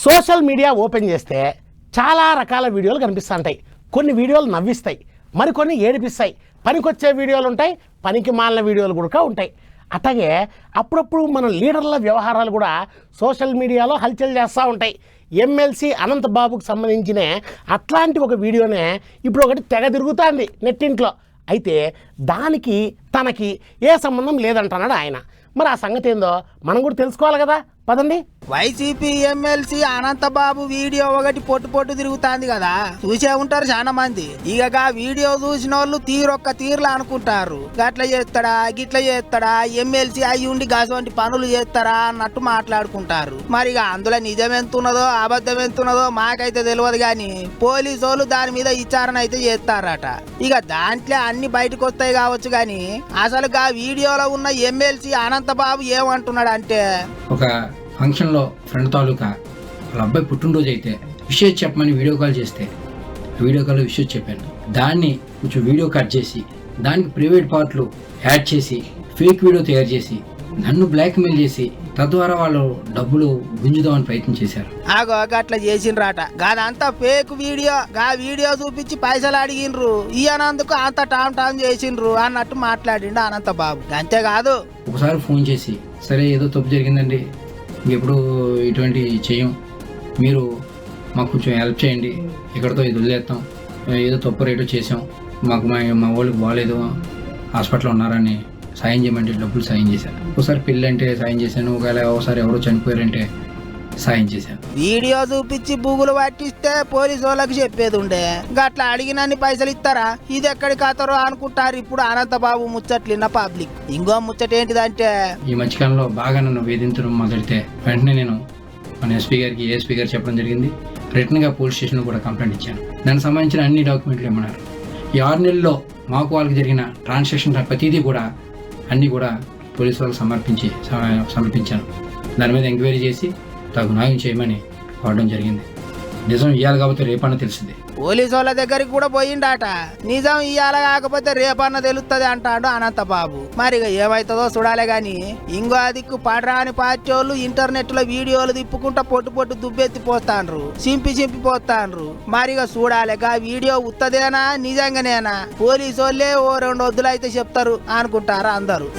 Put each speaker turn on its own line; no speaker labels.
Social media open చేస్తే చాలా రకాల వీడియోలు కనిపిస్తుంటాయి. కొన్ని వీడియోలు నవ్విస్తాయి, మరికొన్ని ఏడిపిస్తాయి. పనికొచ్చే వీడియోలు ఉంటాయి, పనికి మాలిన వీడియోలు కూడా ఉంటాయి. అట్లాగే అప్పుడప్పుడు మన లీడర్ల వ్యవహారాలు కూడా సోషల్ మీడియాలో హల్చల్ చేస్తూ ఉంటాయి. ఎమ్మెల్సీ అనంత బాబుకు సంబంధించిన అట్లాంటి ఒక వీడియోనే ఇప్పుడు ఒకటి తెగ తిరుగుతుంది నెట్టింట్లో. అయితే దానికి తనకి ఏ సంబంధం లేదంటున్నాడు ఆయన. మరి ఆ సంగతి ఏందో మనం కూడా తెలుసుకోవాలి కదా, పదండి.
వైసీపీ ఎమ్మెల్సీ అనంతబాబు వీడియో ఒకటి పొట్టు తిరుగుతాంది కదా, చూసే ఉంటారు చాలా మంది. ఇక వీడియో చూసిన వాళ్ళు తీరొక్క తీరులా అనుకుంటారు. గట్ల చేస్తాడా గిట్ల చేస్తాడా, ఎమ్మెల్సీ అయ్యి ఉండి గసవంటి పనులు చేస్తారా అన్నట్టు మాట్లాడుకుంటారు. మరి అందులో నిజం ఎంతున్నదో అబద్ధం ఎంతున్నదో మాకైతే తెలియదు గాని పోలీసు వాళ్ళు దాని మీద విచారణ అయితే చేస్తారట. ఇక దాంట్లో అన్ని బయటకు వస్తాయి కావచ్చు గాని అసలు ఆ వీడియోలో ఉన్న ఎమ్మెల్సీ అనంతబాబు ఏమంటున్నాడు అంటే,
ఒక ఫంక్షన్లో ఫ్రెండ్ తాలూకా వాళ్ళ అబ్బాయి పుట్టినరోజు అయితే విషయం చెప్పమని వీడియో కాల్ చేస్తే వీడియో కాల్లో విషయం చెప్పాను. దాన్ని కొంచెం వీడియో కట్ చేసి దానికి ప్రైవేట్ పార్ట్లు యాడ్ చేసి ఫేక్ వీడియో తయారు చేసి నన్ను బ్లాక్మెయిల్ చేసి తద్వారా వాళ్ళు డబ్బులు గుంజుదామని ప్రయత్నం చేశారు.
ఆగో అట్లా చేసిండ్రాట. కాదంతా ఫేక్ వీడియో. వీడియో చూపించి పైసలు అడిగినరు, ఇయనందుకు అంత టామ్ చేసిండ్రు అన్నట్టు మాట్లాడిండు అనంతబాబు. అంతేకాదు
ఒకసారి ఫోన్ చేసి, సరే ఏదో తప్పు జరిగిందండి, ఇంకెప్పుడు ఇటువంటి చేయం, మీరు మాకు కొంచెం హెల్ప్ చేయండి, ఇక్కడతో ఇది వదిలేస్తాం, ఏదో తప్పు రేటు చేసాం, మాకు మా వాళ్ళకి బాగాలేదు, హాస్పిటల్లో ఉన్నారని సాయం చేయమంటే డబ్బులు సాయం చేశాను. ఒకసారి పెళ్ళి అంటే సాయం చేశాను, ఒకవేళ ఒకసారి ఎవరో చనిపోయారంటే సాయం చేశాను.
వీడియో చూపించి బూగులు పట్టిస్తే పోలీసు వాళ్ళకి చెప్పేది ఉండే. గట్లా అడిగినన్ని పైసలు ఇస్తారా, ఇది ఎక్కడి ఖాతారో అనుకుంటారు ఇప్పుడు అనంతబాబు ముచ్చట్లిన్న పబ్లిక్. ఇంకో ముచ్చట ఏంటిదంటే,
ఈ మధ్యకాలంలో బాగా నన్ను వేధించడం మొదలైతే వెంటనే నేను మన ఎస్పీ గారికి ఏఎస్పీ గారు చెప్పడం జరిగింది. రిటర్న్గా పోలీస్ స్టేషన్లో కూడా కంప్లైంట్ ఇచ్చాను. దానికి సంబంధించిన అన్ని డాక్యుమెంట్లు ఇమ్మన్నారు. ఈ 6 నెలల్లో మాకు వాళ్ళకి జరిగిన ట్రాన్సాక్షన్ ప్రతిదీ కూడా అన్నీ కూడా పోలీసు వాళ్ళకి సమర్పించాను. దాని మీద ఎంక్వైరీ చేసి తగు న్యాయం చేయమని కోరడం జరిగింది. నిజం ఇయ్యాలి కాబట్టి రేపన్న తెలిసింది.
పోలీసు వాళ్ళ దగ్గరికి కూడా పోయిండాట. నిజం ఇయ్యాల కాకపోతే రేపన్న తెలుస్తుంది అంటాడు అనంతబాబు. మరి ఏమైతుందో చూడాలే గాని ఇంకో దిక్కు పడరాని పార్టీలు ఇంటర్నెట్ లో వీడియోలు తిప్పుకుంటా పొట్టు దుబ్బెత్తి పోతాండ్రు, చింపి పోతాండ్రు. మరిగా చూడాలిగా వీడియో ఉత్తదేనా నిజంగానేనా, పోలీసు వాళ్ళే ఓ 2 వద్దులు అయితే చెప్తారు అనుకుంటారు అందరూ.